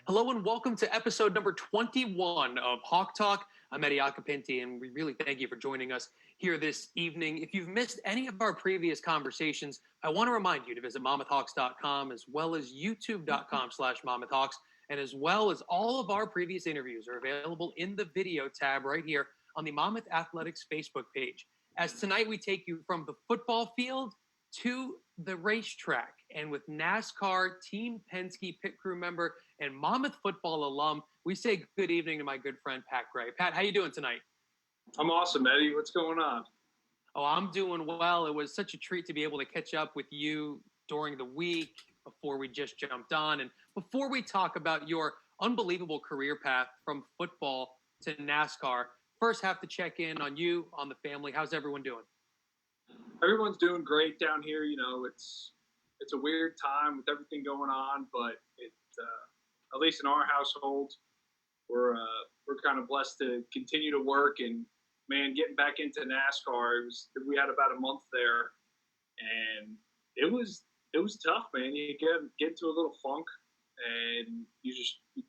Hello and welcome to episode number 21 of Hawk Talk. I'm Eddie Acapinti, and we really thank you for joining us here this evening. If you've missed any of our previous conversations, I want to remind you to visit monmouthhawks.com as well as youtube.com/monmouthhawks, and as well as all of our previous interviews are available in the video tab right here on the Monmouth Athletics Facebook page. As tonight we take you from the football field to the racetrack, and with NASCAR Team Penske pit crew member and Monmouth Football alum, we say good evening to my good friend Pat Gray. Pat, how you doing tonight? I'm awesome, Eddie. What's going on? Oh, I'm doing well. It was such a treat to be able to catch up with you during the week before we just jumped on. And before we talk about your unbelievable career path from football to NASCAR, first have to check in on you, on the family. How's everyone doing? Everyone's doing great down here. You know, it's a weird time with everything going on, but at least in our household, we're kind of blessed to continue to work. And man, getting back into NASCAR, we had about a month there, and it was tough, man. You get into a little funk, and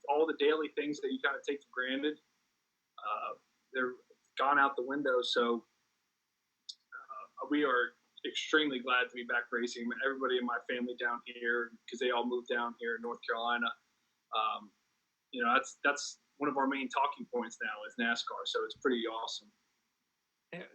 all the daily things that you kind of take for granted, they're gone out the window. So we are extremely glad to be back racing. Everybody in my family down here, because they all moved down here in North Carolina. You know, that's one of our main talking points now is NASCAR. So it's pretty awesome.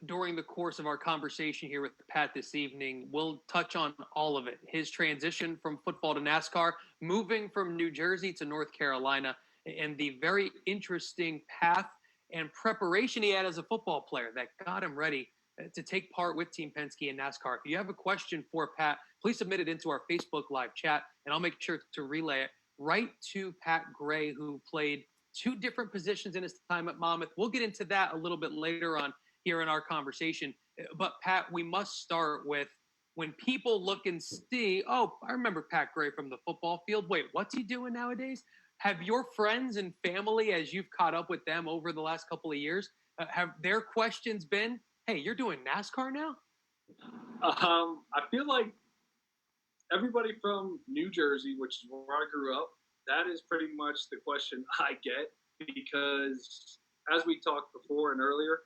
During the course of our conversation here with Pat this evening, we'll touch on all of it. His transition from football to NASCAR, moving from New Jersey to North Carolina, and the very interesting path and preparation he had as a football player that got him ready to take part with Team Penske and NASCAR. If you have a question for Pat, please submit it into our Facebook live chat, and I'll make sure to relay it right to Pat Gray, who played two different positions in his time at Monmouth. We'll get into that a little bit later on here in our conversation. But Pat, we must start with when people look and see, oh, I remember Pat Gray from the football field. Wait, what's he doing nowadays? Have your friends and family, as you've caught up with them over the last couple of years, have their questions been, hey, you're doing NASCAR now? I feel like everybody from New Jersey, which is where I grew up, that is pretty much the question I get, because as we talked before and earlier,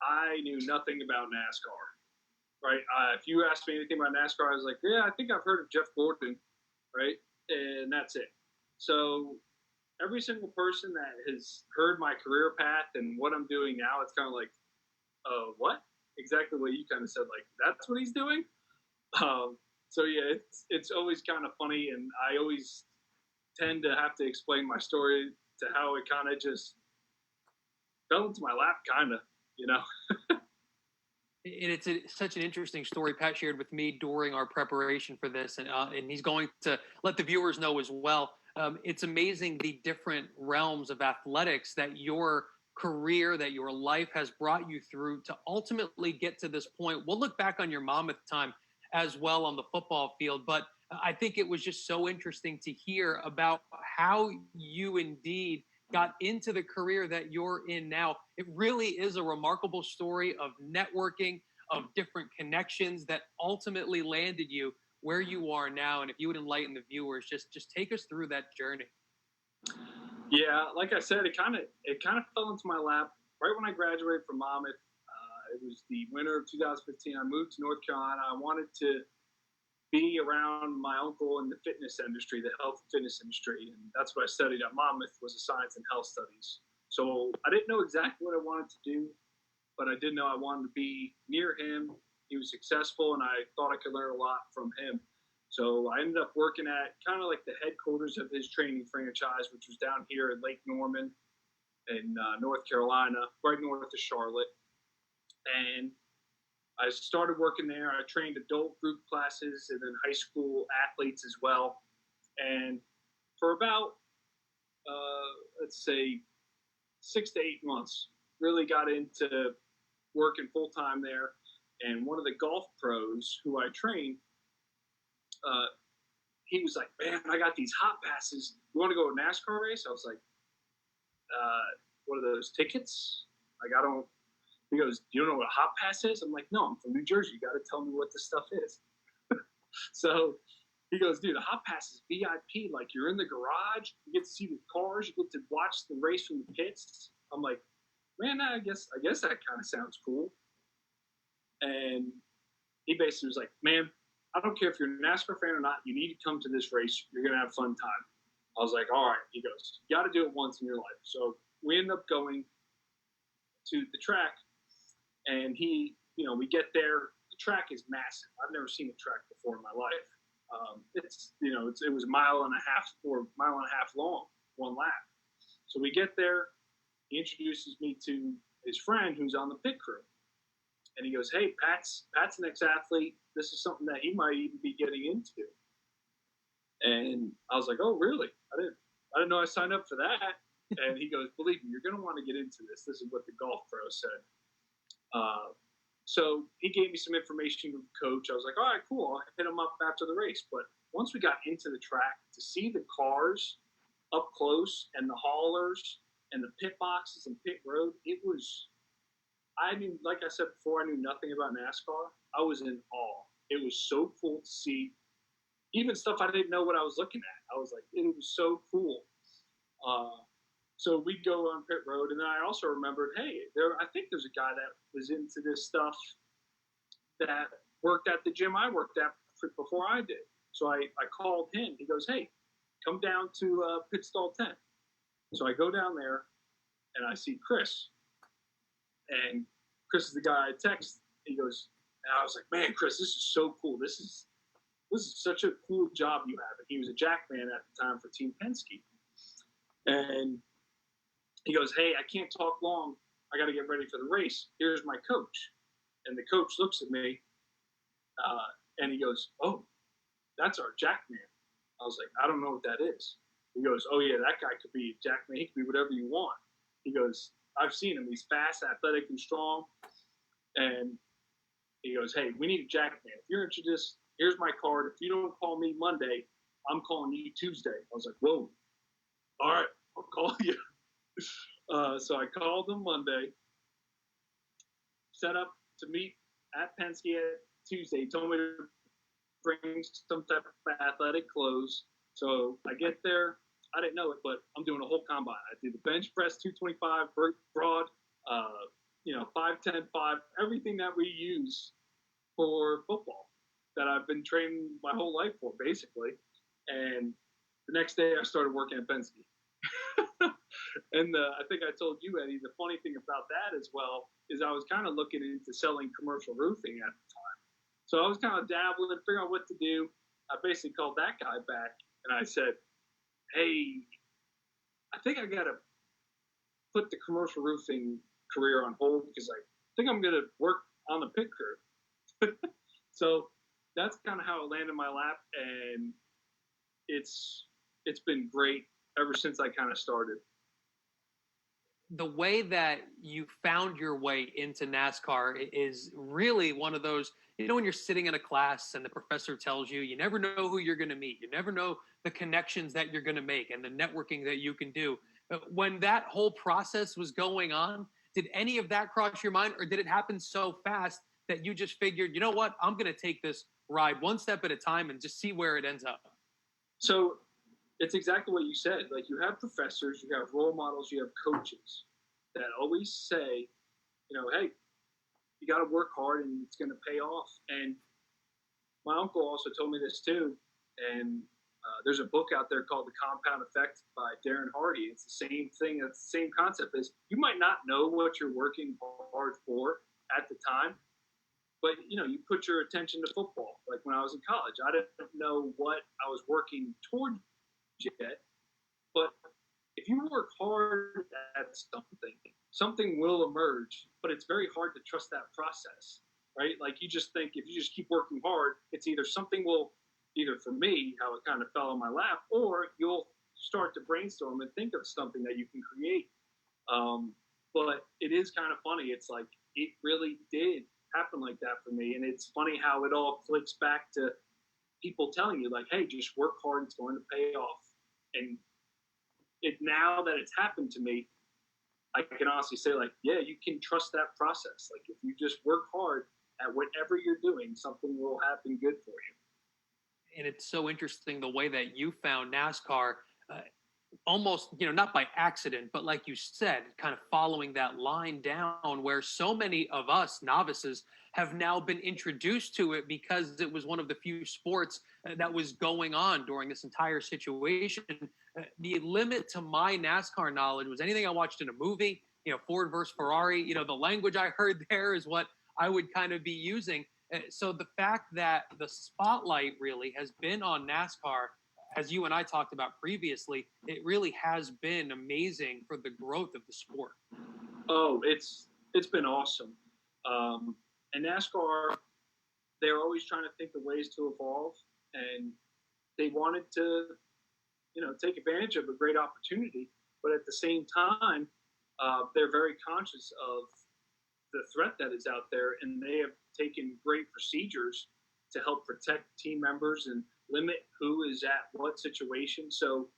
I knew nothing about NASCAR, right? If you asked me anything about NASCAR, I was like, yeah, I think I've heard of Jeff Gordon, right? And that's it. So every single person that has heard my career path and what I'm doing now, it's kind of like, what? Exactly what you kind of said, like, that's what he's doing? So, yeah, it's always kind of funny, and I always tend to have to explain my story to how it kind of just fell into my lap, kind of, you know? And it's such an interesting story Pat shared with me during our preparation for this, and he's going to let the viewers know as well. It's amazing the different realms of athletics that your career, that your life has brought you through to ultimately get to this point. We'll look back on your Monmouth time as well on the football field, but I think it was just so interesting to hear about how you indeed got into the career that you're in now. It really is a remarkable story of networking, of different connections that ultimately landed you where you are now. And if you would enlighten the viewers, just take us through that journey. Yeah, like I said, it kind of fell into my lap right when I graduated from Monmouth. It was the winter of 2015. I moved to North Carolina. I wanted to be around my uncle in the fitness industry, the health and fitness industry, and that's what I studied at Monmouth, was the science and health studies. So I didn't know exactly what I wanted to do, but I did know I wanted to be near him. He was successful, and I thought I could learn a lot from him. So I ended up working at kind of like the headquarters of his training franchise, which was down here in Lake Norman in North Carolina, right north of Charlotte. And I started working there. I trained adult group classes and then high school athletes as well. And for about, let's say, 6 to 8 months, really got into working full-time there. And one of the golf pros who I trained, he was like, man, I got these hot passes. You want to go to a NASCAR race? I was like, what are those tickets? Like, I don't. He goes, do you know what a hot pass is? I'm like, no, I'm from New Jersey. You got to tell me what this stuff is. So He goes, dude, the hot pass is VIP. Like, you're in the garage, you get to see the cars, you get to watch the race from the pits. I'm like, man, I guess that kind of sounds cool. And he basically was like, man, I don't care if you're a NASCAR fan or not, you need to come to this race. You're going to have a fun time. I was like, all right. He goes, you got to do it once in your life. So we end up going to the track, and we get there. The track is massive. I've never seen a track before in my life. It was a mile and a half long, one lap. So we get there. He introduces me to his friend who's on the pit crew. And he goes, hey, Pat's an ex-athlete. This is something that he might even be getting into. And I was like, oh, really? I didn't know I signed up for that. And he goes, believe me, you're going to want to get into this. This is what the golf pro said. So he gave me some information with the coach. I was like, all right, cool. I'll hit him up after the race. But once we got into the track, to see the cars up close and the haulers and the pit boxes and pit road, like I said before, I knew nothing about NASCAR. I was in awe. It was so cool to see even stuff I didn't know what I was looking at. I was like, it was so cool. So we go on pit road, and then I also remembered, hey, I think there's a guy that was into this stuff that worked at the gym I worked at before I did. So I called him. He goes, hey, come down to pit stall 10. So I go down there, and I see Chris. And Chris is the guy I text. He goes, and I was like, man, Chris, this is so cool. This is such a cool job you have. And he was a jackman at the time for Team Penske. And he goes, hey, I can't talk long. I got to get ready for the race. Here's my coach. And the coach looks at me, and he goes, oh, that's our jackman. I was like, I don't know what that is. He goes, oh, yeah, that guy could be a jackman. He could be whatever you want. He goes, I've seen him. He's fast, athletic, and strong. And he goes, hey, we need a jackman. If you're interested, here's my card. If you don't call me Monday, I'm calling you Tuesday. I was like, whoa. All right, I'll call you. So I called him Monday, set up to meet at Penske Tuesday. He told me to bring some type of athletic clothes. So I get there. I didn't know it, but I'm doing a whole combine. I did the bench press, 225, broad, 5'10", 5, everything that we use for football that I've been training my whole life for, basically. And the next day I started working at Penske. And I think I told you, Eddie, the funny thing about that as well is I was kind of looking into selling commercial roofing at the time. So I was kind of dabbling, figuring out what to do. I basically called that guy back, and I said, hey, I think I got to put the commercial roofing career on hold because I think I'm going to work on the pit crew. So that's kind of how it landed in my lap, and it's been great ever since I kind of started. The way that you found your way into NASCAR is really one of those, when you're sitting in a class and the professor tells you, you never know who you're going to meet. You never know the connections that you're going to make and the networking that you can do. When that whole process was going on, did any of that cross your mind, or did it happen so fast that you just figured, you know what, I'm going to take this ride one step at a time and just see where it ends up? So it's exactly what you said. Like, you have professors, you have role models, you have coaches that always say, hey, you got to work hard and it's going to pay off. And my uncle also told me this too. And there's a book out there called The Compound Effect by Darren Hardy. It's the same thing. It's the same concept. Is you might not know what you're working hard for at the time, but you put your attention to football. Like when I was in college, I didn't know what I was working toward yet, but if you work hard at something will emerge, but it's very hard to trust that process, right? Like, you just think if you just keep working hard, it's either something will, either for me, how it kind of fell in my lap, or you'll start to brainstorm and think of something that you can create. But it is kind of funny. It's like, it really did happen like that for me. And it's funny how it all clicks back to people telling you, like, hey, just work hard, it's going to pay off. And now that it's happened to me, I can honestly say, like, yeah, you can trust that process. Like, if you just work hard at whatever you're doing, something will happen good for you. And it's so interesting the way that you found NASCAR, uh, almost, not by accident, but like you said, kind of following that line down where so many of us novices have now been introduced to it because it was one of the few sports that was going on during this entire situation. The limit to my NASCAR knowledge was anything I watched in a movie, Ford versus Ferrari, the language I heard there is what I would kind of be using. So the fact that the spotlight really has been on NASCAR, as you and I talked about previously, it really has been amazing for the growth of the sport. Oh, it's been awesome. And NASCAR, they're always trying to think of ways to evolve, and they wanted to, take advantage of a great opportunity, but at the same time, they're very conscious of the threat that is out there, and they have taken great procedures to help protect team members and limit who is at what situation. So,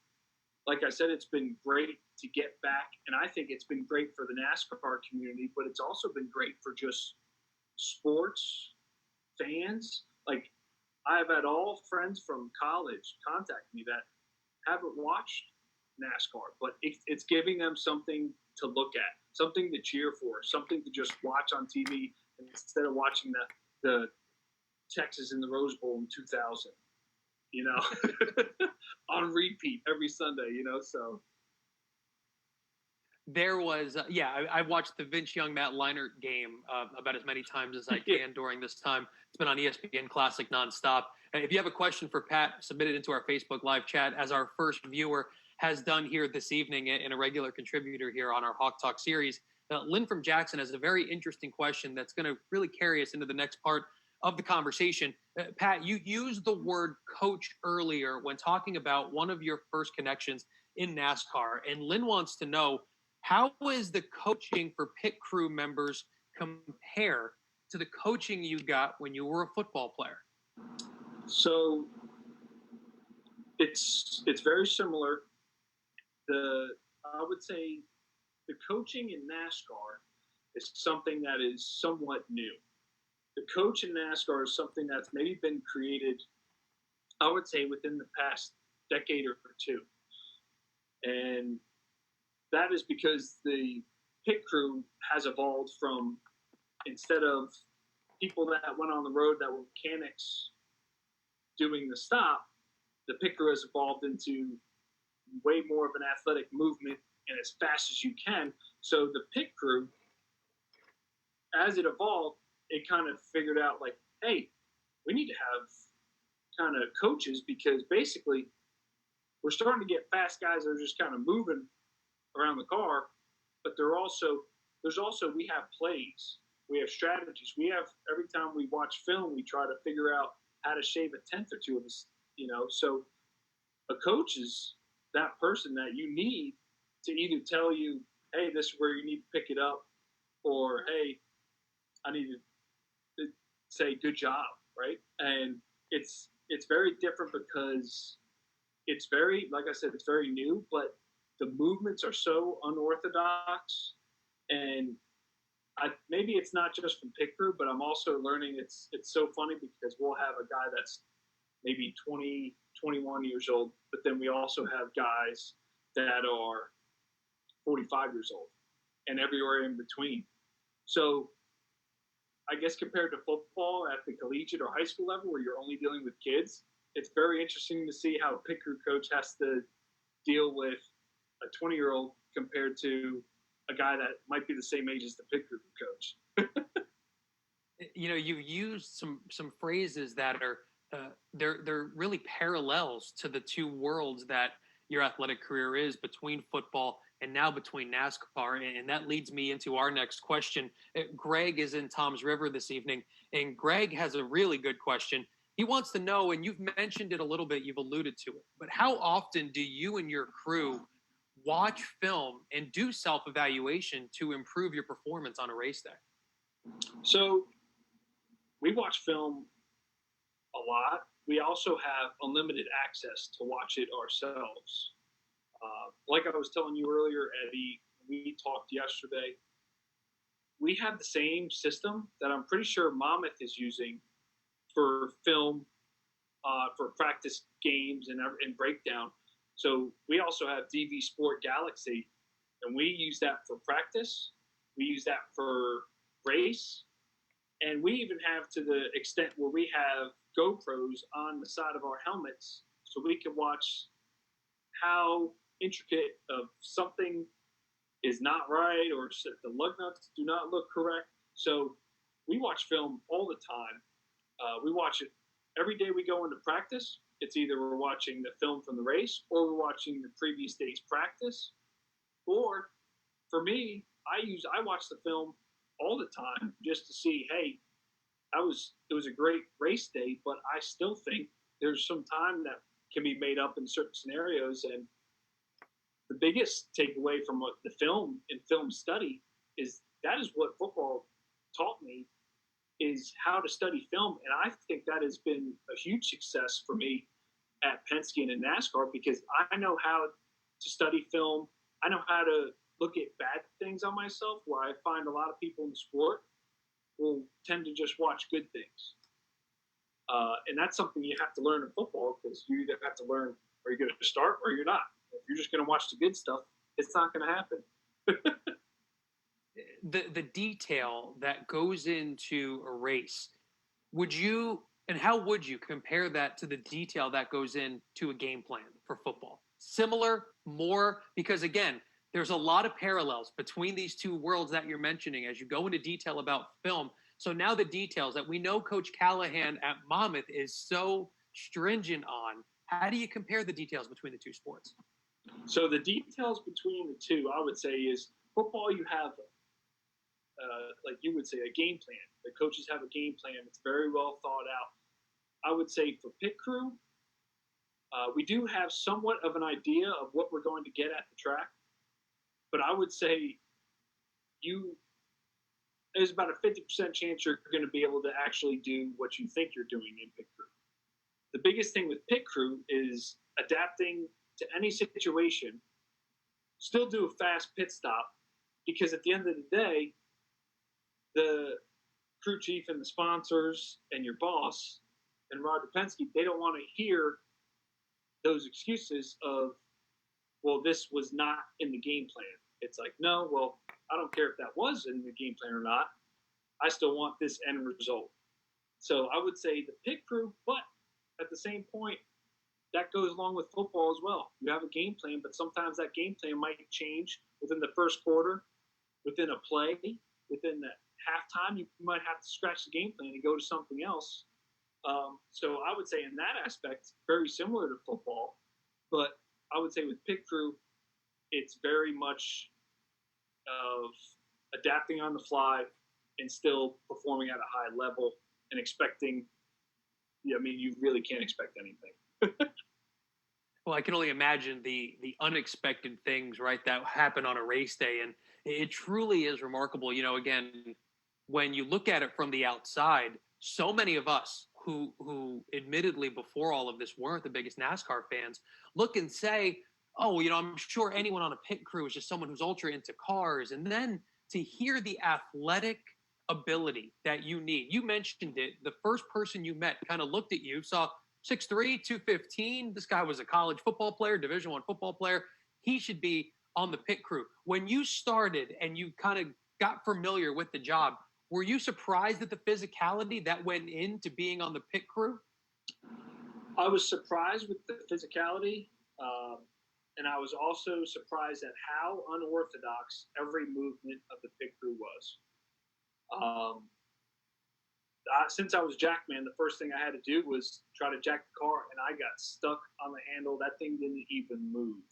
like I said, it's been great to get back, and I think it's been great for the NASCAR community, but it's also been great for just sports fans. Like, I've had all friends from college contact me that haven't watched NASCAR, but it's giving them something to look at, something to cheer for, something to just watch on TV instead of watching the Texas in the Rose Bowl in 2000, on repeat every Sunday, so. There was, I've watched the Vince Young, Matt Leinart game about as many times as I can during this time. It's been on ESPN Classic nonstop. And if you have a question for Pat, submit it into our Facebook live chat, as our first viewer has done here this evening and a regular contributor here on our Hawk Talk series. Lynn from Jackson has a very interesting question that's going to really carry us into the next part of the conversation. Pat, you used the word coach earlier when talking about one of your first connections in NASCAR. And Lynn wants to know, how is the coaching for pit crew members compare to the coaching you got when you were a football player? So it's very similar. I would say the coaching in NASCAR is something that is somewhat new. The coach in NASCAR is something that's maybe been created, I would say, within the past decade or two. And that is because the pit crew has evolved from, instead of people that went on the road that were mechanics doing the stop, the pit crew has evolved into way more of an athletic movement and as fast as you can. So the pit crew, as it evolved, it kind of figured out like, hey, we need to have kind of coaches, because basically we're starting to get fast guys that are just kind of moving around the car, but there's also we have plays, we have strategies, we have, every time we watch film, we try to figure out how to shave a tenth or two of us, so a coach is that person that you need to either tell you, hey, this is where you need to pick it up, or hey, I need to say good job, right? And it's very different because it's very, like I said, it's very new, but the movements are so unorthodox, and maybe it's not just from pit crew, but I'm also learning it's so funny because we'll have a guy that's maybe 20, 21 years old, but then we also have guys that are 45 years old and everywhere in between. So I guess compared to football at the collegiate or high school level where you're only dealing with kids, it's very interesting to see how a pit crew coach has to deal with a 20-year-old compared to a guy that might be the same age as the pit crew coach. You used some phrases that are they're really parallels to the two worlds that your athletic career is, between football and now between NASCAR. And that leads me into our next question. Greg is in Tom's River this evening, and Greg has a really good question. He wants to know, and you've mentioned it a little bit, you've alluded to it, but how often do you and your crew watch film and do self-evaluation to improve your performance on a race day? So we watch film a lot. We also have unlimited access to watch it ourselves. Like I was telling you earlier, Eddie, we talked yesterday. We have the same system that I'm pretty sure Monmouth is using for film for practice games and breakdown. So we also have DV Sport Galaxy, and we use that for practice. We use that for race, and we even have to the extent where we have GoPros on the side of our helmets, so we can watch how intricate of something is not right, or the lug nuts do not look correct. So we watch film all the time. We watch it every day we go into practice. It's either we're watching the film from the race, or we're watching the previous day's practice. Or for me, I watch the film all the time just to see, hey, it was a great race day, but I still think there's some time that can be made up in certain scenarios. And the biggest takeaway from the film and film study is that is what football taught me, is how to study film. And I think that has been a huge success for me at Penske and in NASCAR, because I know how to study film. I know how to look at bad things on myself, where I find a lot of people in the sport will tend to just watch good things. And that's something you have to learn in football, because you either have to learn, are you going to start or you're not. If you're just going to watch the good stuff, it's not going to happen. The detail that goes into a race, how would you compare that to the detail that goes into a game plan for football? Similar, more? Because again, there's a lot of parallels between these two worlds that you're mentioning as you go into detail about film. So now the details that we know Coach Callahan at Monmouth is so stringent on, how do you compare the details between the two sports? So the details between the two, I would say, is football, you have, like you would say, a game plan. The coaches have a game plan. It's very well thought out. I would say for pit crew, we do have somewhat of an idea of what we're going to get at the track. But I would say there's about a 50% chance you're going to be able to actually do what you think you're doing in pit crew. The biggest thing with pit crew is adapting to any situation, still do a fast pit stop, because at the end of the day, the crew chief and the sponsors and your boss and Roger Penske, they don't want to hear those excuses of, well, this was not in the game plan. It's like, no, well, I don't care if that was in the game plan or not. I still want this end result. So I would say the pit crew, but at the same point, that goes along with football as well. You have a game plan, but sometimes that game plan might change within the first quarter, within a play, within the halftime. You might have to scratch the game plan and go to something else. So I would say in that aspect, very similar to football. But I would say with pit crew, it's very much of adapting on the fly and still performing at a high level and expecting. I mean, you really can't expect anything. Well, I can only imagine the unexpected things, right, that happen on a race day. And it truly is remarkable. You know, again, when you look at it from the outside, so many of us who admittedly before all of this weren't the biggest NASCAR fans look and say, oh, you know, I'm sure anyone on a pit crew is just someone who's ultra into cars. And then to hear the athletic ability that you need. You mentioned it. The first person you met kind of looked at you, saw 6'3", 215. This guy was a college football player, Division I football player. He should be on the pit crew. When you started and you kind of got familiar with the job, were you surprised at the physicality that went into being on the pit crew? I was surprised with the physicality, and I was also surprised at how unorthodox every movement of the pit crew was. Since I was jackman, the first thing I had to do was try to jack the car, and I got stuck on the handle. That thing didn't even move.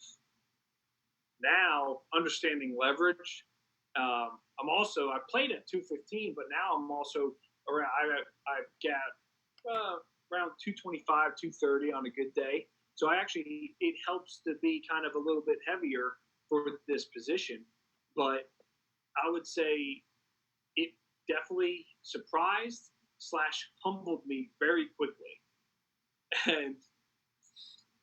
Now, understanding leverage, I played at 215, but now I'm also around. I've got around 225, 230 on a good day. So it helps to be kind of a little bit heavier for this position. But I would say it definitely surprised / humbled me very quickly. And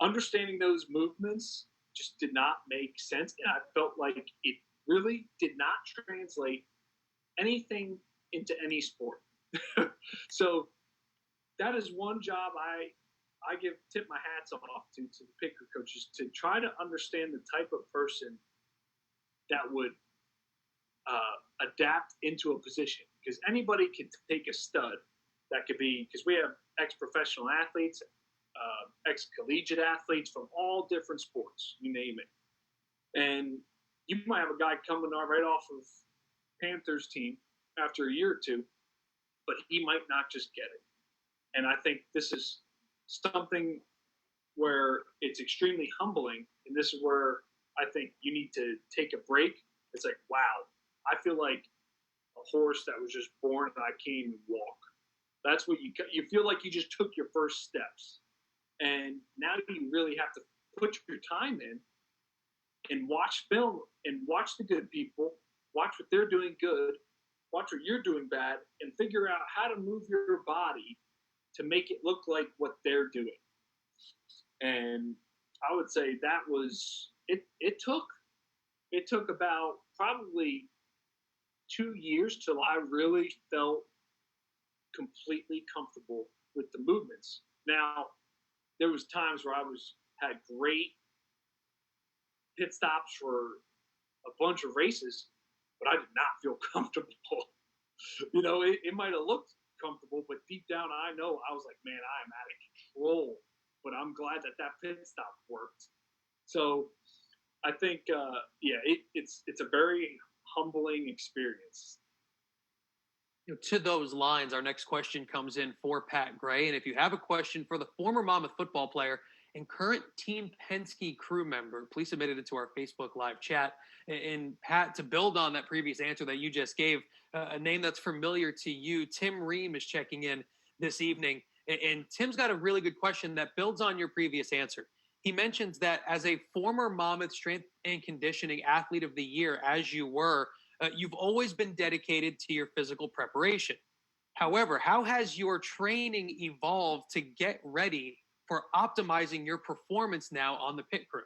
understanding those movements just did not make sense. And I felt like it really did not translate anything into any sport. So that is one job I tip my hats off to the picker coaches to try to understand the type of person that would adapt into a position, because anybody can take a stud that could be, because we have ex-professional athletes, ex-collegiate athletes from all different sports, you name it. And you might have a guy coming right off of Panthers team after a year or two, but he might not just get it. And I think this is something where it's extremely humbling. And this is where I think you need to take a break. It's like, wow, I feel like a horse that was just born and I can't even walk. That's what you feel like you just took your first steps. And now you really have to put your time in and watch film and watch the good people, watch what they're doing good, watch what you're doing bad, and figure out how to move your body to make it look like what they're doing. And I would say that was it. It took about probably 2 years till I really felt completely comfortable with the movements. Now, there was times where I had great pit stops for a bunch of races, but I did not feel comfortable. It might have looked comfortable, but deep down, I know I was like, man, I am out of control. But I'm glad that pit stop worked. So I think, it's a very humbling experience. To those lines, our next question comes in for Pat Gray. And if you have a question for the former Monmouth football player and current Team Penske crew member, please submit it to our Facebook live chat. And Pat, to build on that previous answer that you just gave, a name that's familiar to you, Tim Ream is checking in this evening. And Tim's got a really good question that builds on your previous answer. He mentions that as a former Monmouth Strength and Conditioning Athlete of the Year, as you were, you've always been dedicated to your physical preparation. However, how has your training evolved to get ready for optimizing your performance now on the pit crew?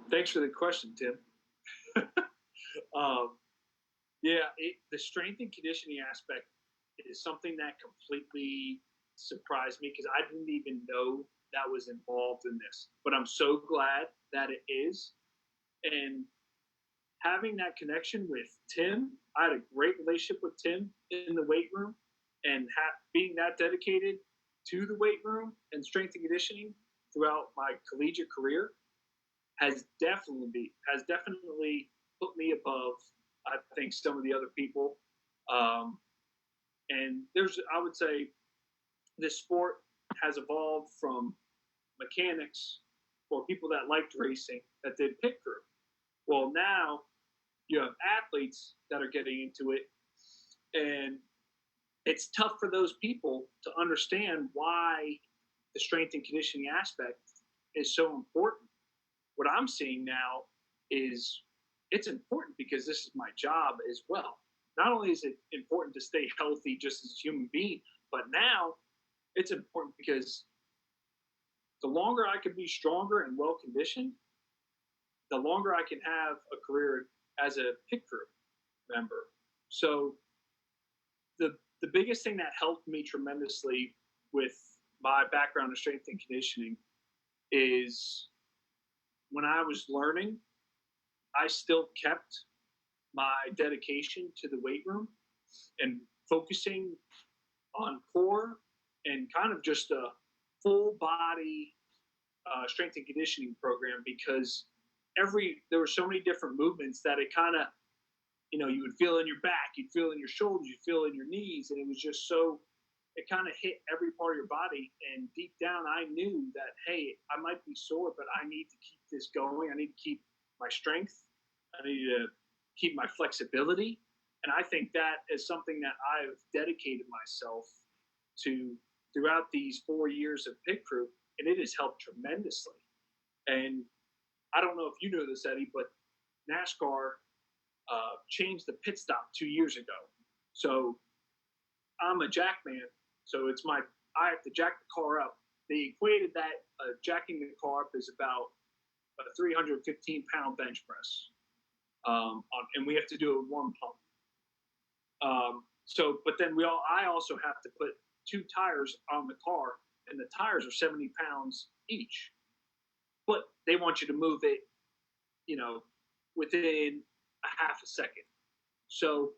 Thanks for the question, Tim. The strength and conditioning aspect is something that completely surprised me, because I didn't even know that was involved in this. But I'm so glad that it is. And having that connection with Tim, I had a great relationship with Tim in the weight room, and being that dedicated to the weight room and strength and conditioning throughout my collegiate career has definitely put me above, I think, some of the other people. And I would say this sport has evolved from mechanics or people that liked racing that did pit crew. Well, now you have athletes that are getting into it, and it's tough for those people to understand why the strength and conditioning aspect is so important. What I'm seeing now is it's important because this is my job as well. Not only is it important to stay healthy just as a human being, but now it's important because the longer I can be stronger and well conditioned, the longer I can have a career as a pit crew member. So the biggest thing that helped me tremendously with my background in strength and conditioning is when I was learning, I still kept my dedication to the weight room and focusing on core and kind of just a full body strength and conditioning program, because there were so many different movements that it kind of, you would feel in your back, you'd feel in your shoulders, you'd feel in your knees, and it was just it kind of hit every part of your body. And deep down, I knew that, hey, I might be sore, but I need to keep this going. I need to keep my strength. I need to keep my flexibility. And I think that is something that I've dedicated myself to throughout these 4 years of pit crew, and it has helped tremendously. And I don't know if you know this, Eddie, but NASCAR changed the pit stop 2 years ago. So I'm a jack man, so I have to jack the car up. They equated that jacking the car up is about a 315-pound bench press, and we have to do it with one pump. But then I also have to put 2 tires on the car and the tires are 70 pounds each, but they want you to move it, you know, within a half a second. So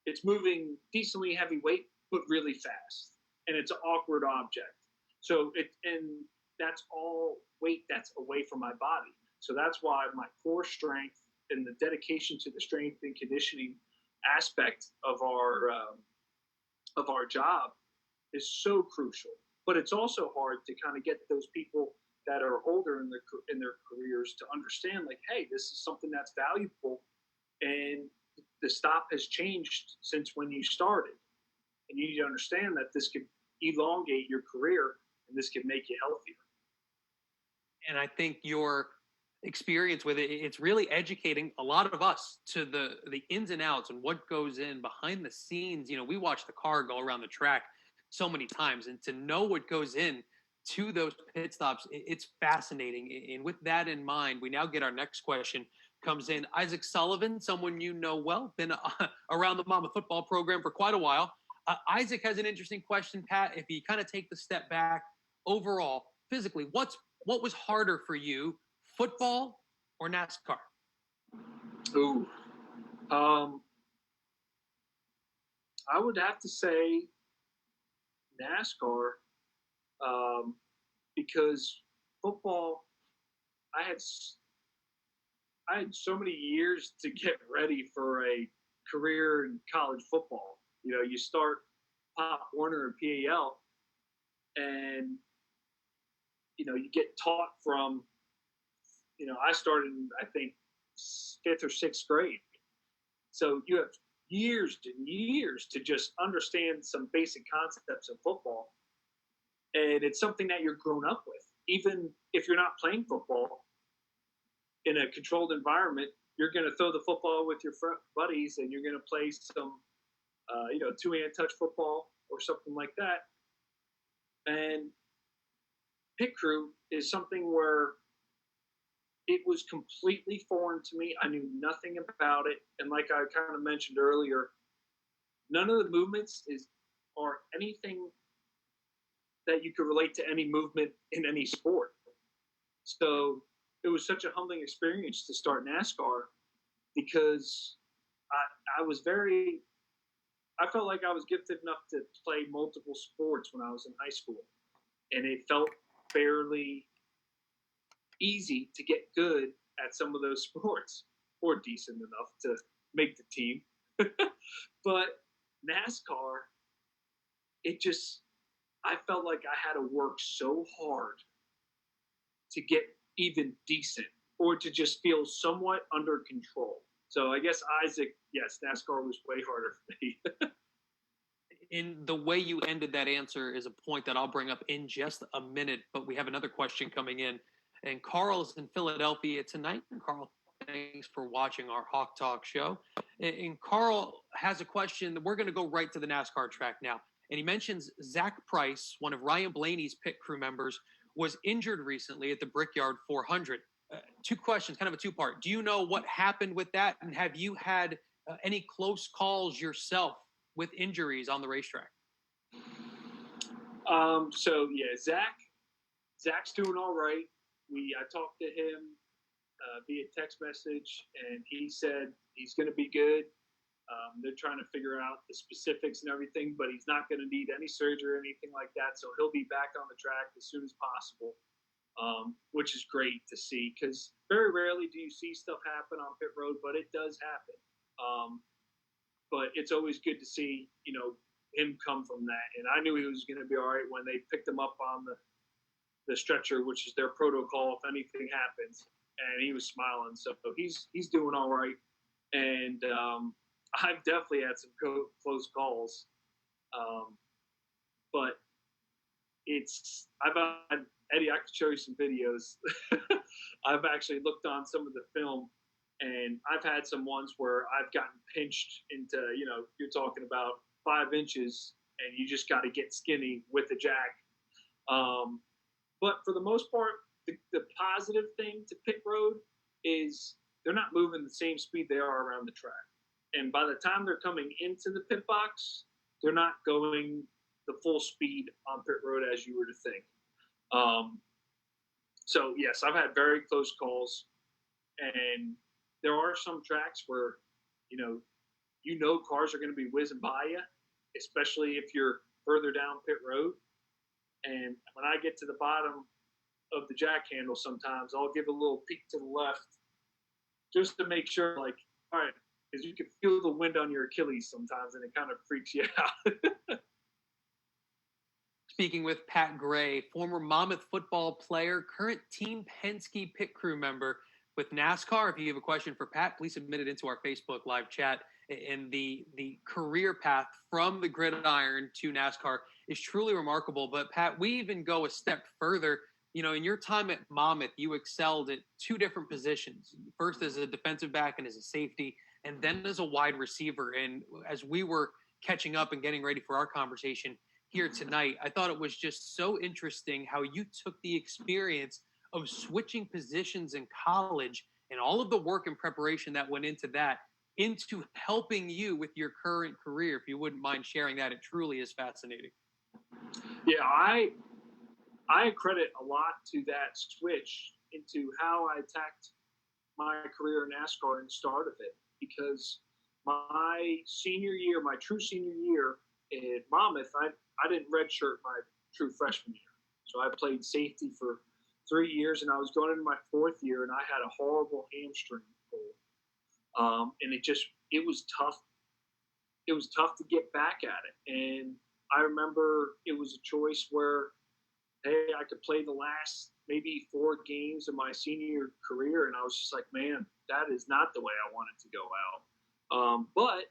it's moving decently heavy weight, but really fast, and it's an awkward object. So that's all weight that's away from my body. So that's why my core strength and the dedication to the strength and conditioning aspect of our job is so crucial. But it's also hard to kind of get those people that are older in their careers to understand, like, hey, this is something that's valuable, and the stop has changed since when you started, and you need to understand that this could elongate your career and this could make you healthier. And I think your experience with it's really educating a lot of us to the ins and outs and what goes in behind the scenes. We watch the car go around the track so many times, and to know what goes in to those pit stops, it's fascinating. And with that in mind, we now get our next question. Comes in Isaac Sullivan, someone you know well, been around the Monmouth football program for quite a while. Isaac has an interesting question, Pat. If you kind of take the step back overall, physically, what was harder for you, football or NASCAR? Ooh, I would have to say NASCAR, because football, I had so many years to get ready for a career in college football. You start Pop Warner and PAL, and you get taught from. I started in, I think, 5th or 6th grade, so you have years and years to just understand some basic concepts of football, and it's something that you're grown up with. Even if you're not playing football in a controlled environment, you're going to throw the football with your buddies, and you're going to play some, two-hand touch football or something like that. And pit crew is something where it was completely foreign to me. I knew nothing about it, and like I kind of mentioned earlier, none of the movements are anything that you could relate to any movement in any sport. So it was such a humbling experience to start NASCAR, because I felt like I was gifted enough to play multiple sports when I was in high school, and it felt fairly easy to get good at some of those sports, or decent enough to make the team. But NASCAR, I felt like I had to work so hard to get even decent, or to just feel somewhat under control. So I guess Isaac, yes, NASCAR was way harder for me. In the way you ended that answer is a point that I'll bring up in just a minute, but we have another question coming in. And Carl's in Philadelphia tonight. Carl, thanks for watching our Hawk Talk show. And Carl has a question. We're going to go right to the NASCAR track now. And he mentions Zach Price, one of Ryan Blaney's pit crew members, was injured recently at the Brickyard 400. Two questions, kind of a two-part. Do you know what happened with that? And have you had any close calls yourself with injuries on the racetrack? So yeah, Zach's doing all right. I talked to him via text message, and he said he's going to be good. They're trying to figure out the specifics and everything, but he's not going to need any surgery or anything like that. So he'll be back on the track as soon as possible, which is great to see, because very rarely do you see stuff happen on pit road, but it does happen. But it's always good to see, him come from that. And I knew he was going to be all right when they picked him up on the stretcher, which is their protocol if anything happens. And he was smiling. So he's doing all right. And I've definitely had some close calls. But Eddie, I could show you some videos. I've actually looked on some of the film, and I've had some ones where I've gotten pinched into, you're talking about 5 inches, and you just got to get skinny with the jack. But for the most part, the positive thing to pit road is they're not moving the same speed they are around the track. And by the time they're coming into the pit box, they're not going the full speed on pit road as you were to think. So yes, I've had very close calls, and there are some tracks where, cars are going to be whizzing by you, especially if you're further down pit road. And when I get to the bottom of the jack handle, sometimes I'll give a little peek to the left just to make sure, like, all right, because you can feel the wind on your Achilles sometimes, and it kind of freaks you out. Speaking with Pat Gray, former Monmouth football player, current Team Penske pit crew member with NASCAR. If you have a question for Pat, please submit it into our Facebook live chat. And the career path from the gridiron to NASCAR is truly remarkable. But Pat, we even go a step further. In your time at Monmouth, you excelled at two different positions. First as a defensive back and as a safety, and then as a wide receiver. And as we were catching up and getting ready for our conversation here tonight, I thought it was just so interesting how you took the experience of switching positions in college and all of the work and preparation that went into that into helping you with your current career. If you wouldn't mind sharing that, it truly is fascinating. Yeah, I credit a lot to that switch into how I attacked my career in NASCAR and the start of it, because my true senior year at Monmouth, I didn't redshirt my true freshman year. So I played safety for 3 years, and I was going into my fourth year, and I had a horrible hamstring pull. And it was tough. It was tough to get back at it. And I remember it was a choice where, hey, I could play the last maybe 4 games of my senior career. And I was just like, man, that is not the way I wanted to go out. But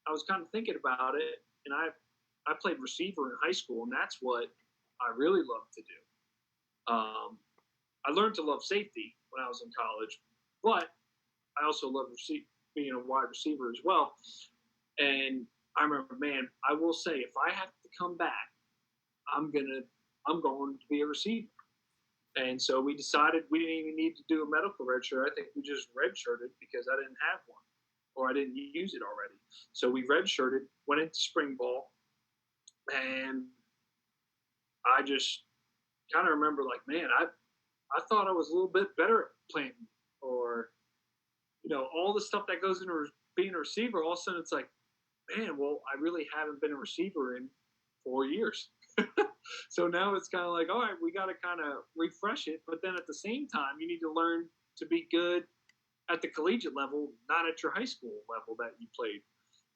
I was kind of thinking about it, and I played receiver in high school, and that's what I really loved to do. I learned to love safety when I was in college, but I also love being a wide receiver as well. And I remember, man, I will say, if I have to come back, I'm going to be a receiver. And so we decided we didn't even need to do a medical redshirt. I think we just redshirted because I didn't have one, or I didn't use it already. So we redshirted, went into spring ball, and I just kind of remember, like, man, I thought I was a little bit better at planting, or, all the stuff that goes into being a receiver. All of a sudden it's like, man, well, I really haven't been a receiver in 4 years. So now it's kind of like, all right, we got to kind of refresh it. But then at the same time, you need to learn to be good at the collegiate level, not at your high school level that you played.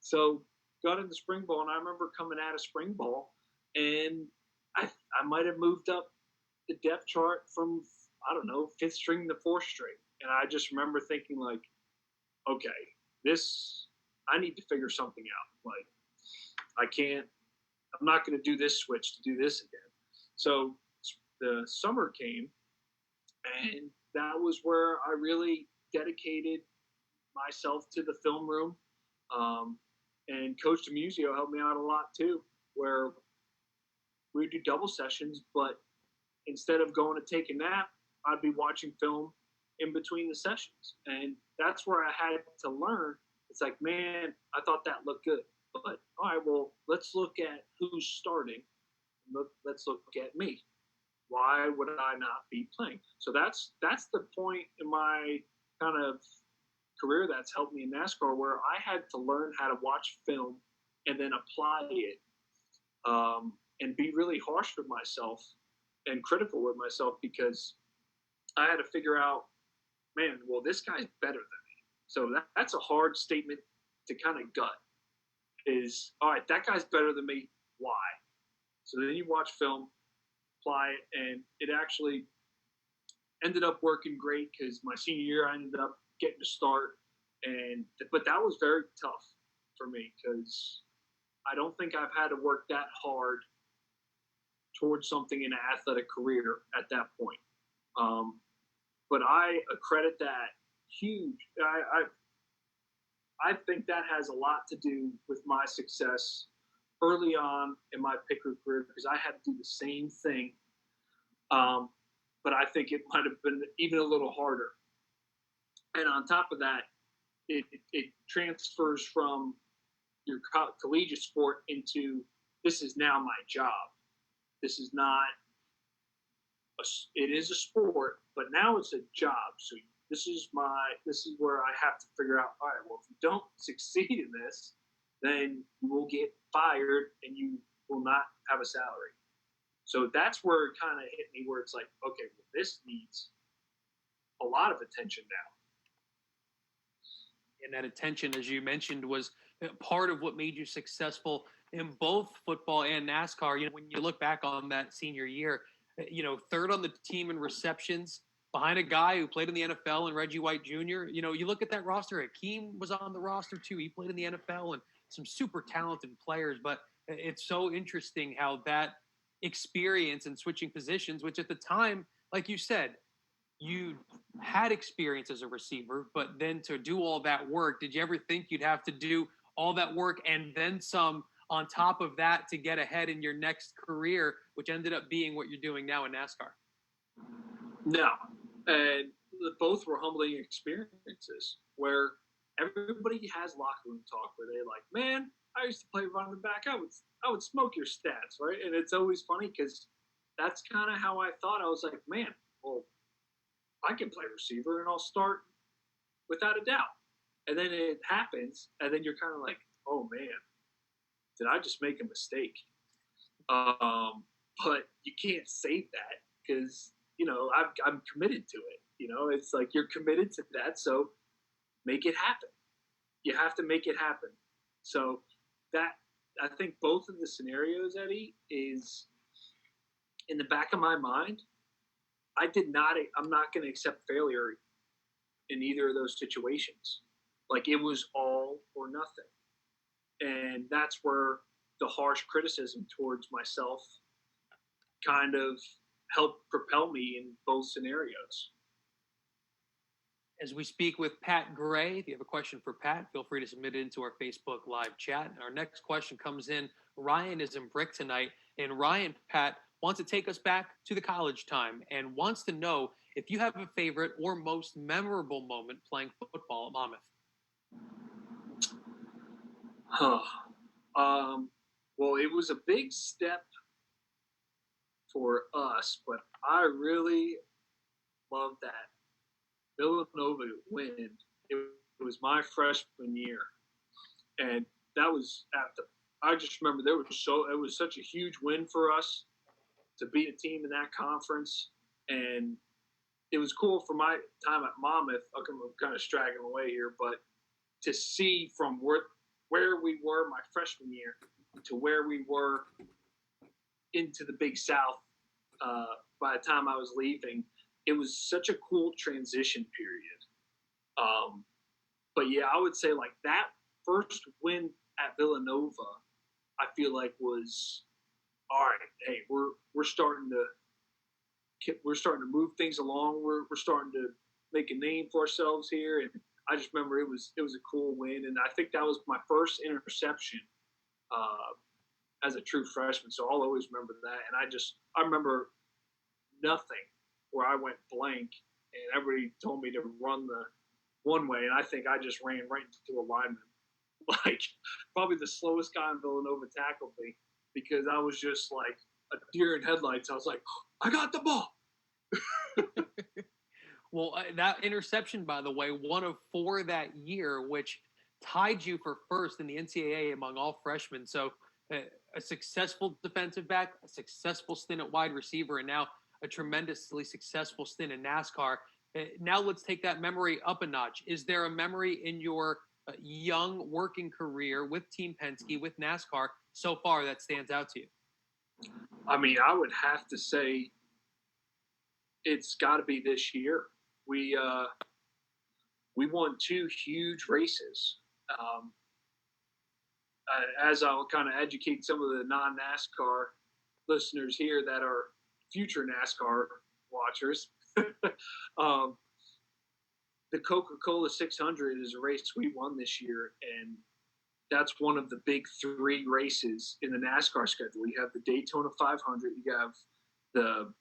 So got into spring ball, and I remember coming out of spring ball, and I might have moved up the depth chart from, I don't know, 5th string to 4th string. And I just remember thinking, like, okay, I need to figure something out. Like, I'm not going to do this switch to do this again. So the summer came, and that was where I really dedicated myself to the film room. And Coach DeMusio helped me out a lot too, where we do double sessions, but instead of going to take a nap, I'd be watching film in between the sessions. And that's where I had to learn. It's like, man, I thought that looked good. But, all right, well, let's look at who's starting. Let's look at me. Why would I not be playing? So that's the point in my kind of career that's helped me in NASCAR, where I had to learn how to watch film and then apply it, and be really harsh with myself and critical with myself, because I had to figure out, man, well, this guy's better than me. So that's a hard statement to kind of gut. Is, all right, that guy's better than me. Why? So then you watch film, apply it, and it actually ended up working great, because my senior year I ended up getting to start. But that was very tough for me, because I don't think I've had to work that hard towards something in an athletic career at that point. But I accredit that huge. I think that has a lot to do with my success early on in my pit crew career, because I had to do the same thing. But I think it might have been even a little harder. And on top of that, it transfers from your collegiate sport into this is now my job. This is not it is a sport, but now it's a job. So this is where I have to figure out, all right, well, if you don't succeed in this, then you will get fired and you will not have a salary. So that's where it kind of hit me, where it's like, okay, well, this needs a lot of attention now. And that attention, as you mentioned, was part of what made you successful in both football and NASCAR. You know, when you look back on that senior year, you know, third on the team in receptions behind a guy who played in the NFL and Reggie White Jr. You know, you look at that roster, Hakeem was on the roster too. He played in the NFL and some super talented players. But it's so interesting how that experience in switching positions, which at the time, like you said, you had experience as a receiver, but then to do all that work, did you ever think you'd have to do all that work and then some on top of that to get ahead in your next career, which ended up being what you're doing now in NASCAR? No. And both were humbling experiences where everybody has locker room talk where they're like, man, I used to play running back. I would smoke your stats, right? And it's always funny because that's kind of how I thought. I was like, man, well, I can play receiver and I'll start without a doubt. And then it happens, and then you're kind of like, oh, man, did I just make a mistake? But you can't say that because, you know, I'm committed to it. You know, it's like you're committed to that, so make it happen. You have to make it happen. So that, I think both of the scenarios, Eddie, is in the back of my mind. I'm not going to accept failure in either of those situations. Like, it was all or nothing. And that's where the harsh criticism towards myself kind of helped propel me in both scenarios. As we speak with Pat Gray, if you have a question for Pat, feel free to submit it into our Facebook live chat. And our next question comes in. Ryan is in Brick tonight. And Ryan, Pat, wants to take us back to the college time and wants to know if you have a favorite or most memorable moment playing football at Monmouth. Well, it was a big step for us, but I really loved that Villanova win. It was my freshman year, and that was I just remember it was such a huge win for us to beat a team in that conference, and it was cool for my time at Monmouth. I'm kind of straggling away here, but to see from where we were my freshman year to where we were into the Big South by the time I was leaving, it was such a cool transition period. But yeah, I would say like that first win at Villanova, I feel like was all right. Hey, we're starting to move things along. We're starting to make a name for ourselves here, and I just remember it was a cool win, and I think that was my first interception as a true freshman. So I'll always remember that. And I remember nothing where I went blank, and everybody told me to run the one way, and I think I just ran right into a lineman. Like, probably the slowest guy in Villanova tackled me because I was just like a deer in headlights. I was like, I got the ball. Well, that interception, by the way, one of 4 that year, which tied you for first in the NCAA among all freshmen. So a successful defensive back, a successful stint at wide receiver, and now a tremendously successful stint in NASCAR. Now let's take that memory up a notch. Is there a memory in your young working career with Team Penske, with NASCAR so far that stands out to you? I mean, I would have to say it's got to be this year. We won 2 huge races. As I'll kind of educate some of the non-NASCAR listeners here that are future NASCAR watchers, the Coca-Cola 600 is a race we won this year, and that's one of the big 3 races in the NASCAR schedule. You have the Daytona 500, you have the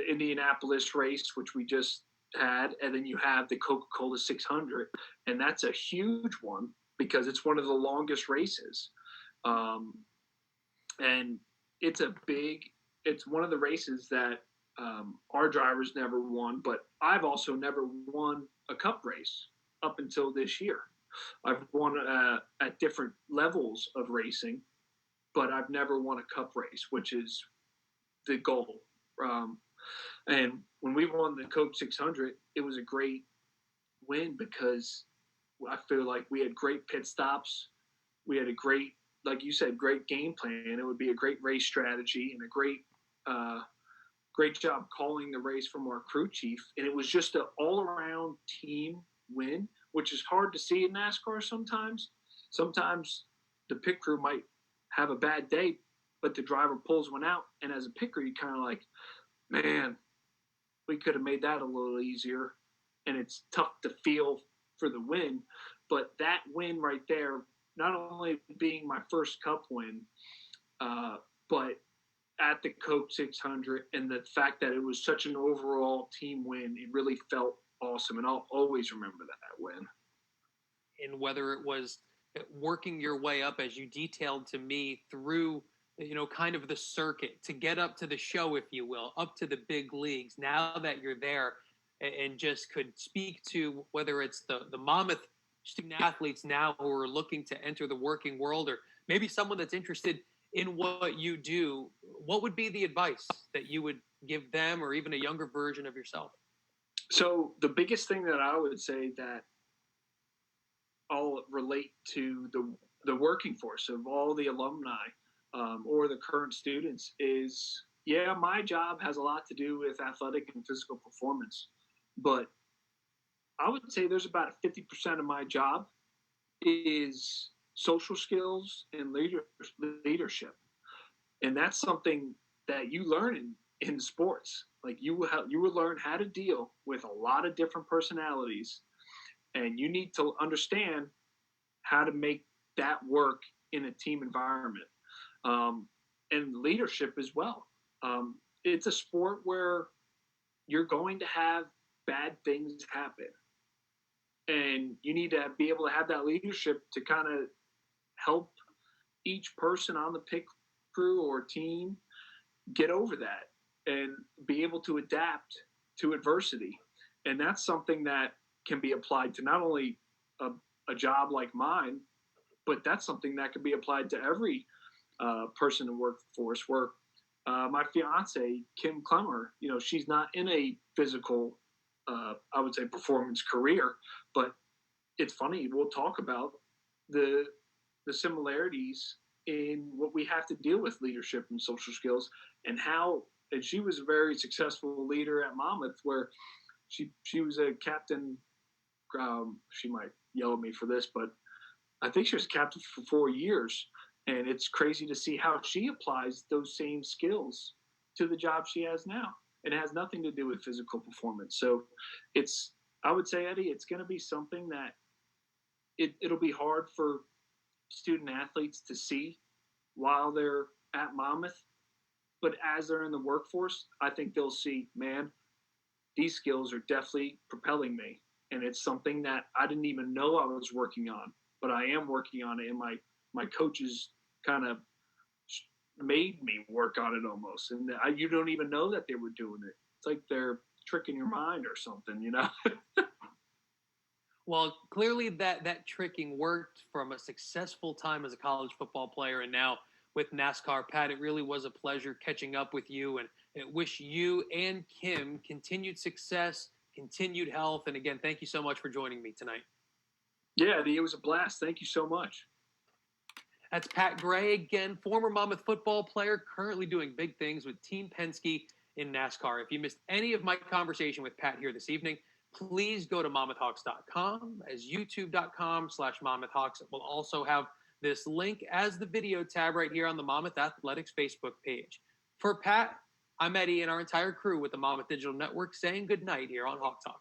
Indianapolis race, which we just had, and then you have the Coca-Cola 600, and that's a huge one because it's one of the longest races. And it's it's one of the races that our drivers never won, but I've also never won a cup race up until this year. I've won at different levels of racing, but I've never won a cup race, which is the goal. And when we won the Coke 600, it was a great win because I feel like we had great pit stops. We had a great, like you said, great game plan. It would be a great race strategy and a great job calling the race from our crew chief. And it was just an all-around team win, which is hard to see in NASCAR sometimes. Sometimes the pit crew might have a bad day, but the driver pulls one out. And as a pit crew, you kind of like, man, we could have made that a little easier. And it's tough to feel for the win. But that win right there, not only being my first cup win, but at the Coke 600 and the fact that it was such an overall team win, it really felt awesome. And I'll always remember that win. And whether it was working your way up, as you detailed to me, through, kind of the circuit to get up to the show, if you will, up to the big leagues, now that you're there and just could speak to whether it's the Monmouth student athletes now who are looking to enter the working world, or maybe someone that's interested in what you do, what would be the advice that you would give them, or even a younger version of yourself? So the biggest thing that I would say that I'll relate to the working force of all the alumni or the current students is, yeah, my job has a lot to do with athletic and physical performance, but I would say there's about 50% of my job is social skills and leadership. And that's something that you learn in sports. Like you will learn how to deal with a lot of different personalities, and you need to understand how to make that work in a team environment, and leadership as well. It's a sport where you're going to have bad things happen, and you need to be able to have that leadership to kind of help each person on the pit crew or team get over that and be able to adapt to adversity. And that's something that can be applied to not only a job like mine, but that's something that can be applied to every person in the workforce. Where my fiance, Kim Clemmer, she's not in a physical, I would say, performance career, but it's funny. We'll talk about the similarities in what we have to deal with leadership and social skills, and she was a very successful leader at Monmouth, where she was a captain. She might yell at me for this, but I think she was captain for 4 years, and it's crazy to see how she applies those same skills to the job she has now. And it has nothing to do with physical performance. So I would say, Eddie, it's going to be something that it'll be hard for student athletes to see while they're at Monmouth. But as they're in the workforce, I think they'll see, man, these skills are definitely propelling me. And it's something that I didn't even know I was working on, but I am working on it. And my coaches kind of made me work on it almost. And you don't even know that they were doing it. It's like they're tricking your mind or something, Well, clearly that tricking worked from a successful time as a college football player and now with NASCAR. Pat, it really was a pleasure catching up with you, and I wish you and Kim continued success, continued health. And again, thank you so much for joining me tonight. Yeah, it was a blast. Thank you so much. That's Pat Gray, again, former Monmouth football player, currently doing big things with Team Penske in NASCAR. If you missed any of my conversation with Pat here this evening, please go to MonmouthHawks.com as youtube.com/MonmouthHawks. It will also have this link as the video tab right here on the Monmouth Athletics Facebook page. For Pat, I'm Eddie and our entire crew with the Monmouth Digital Network saying good night here on Hawk Talk.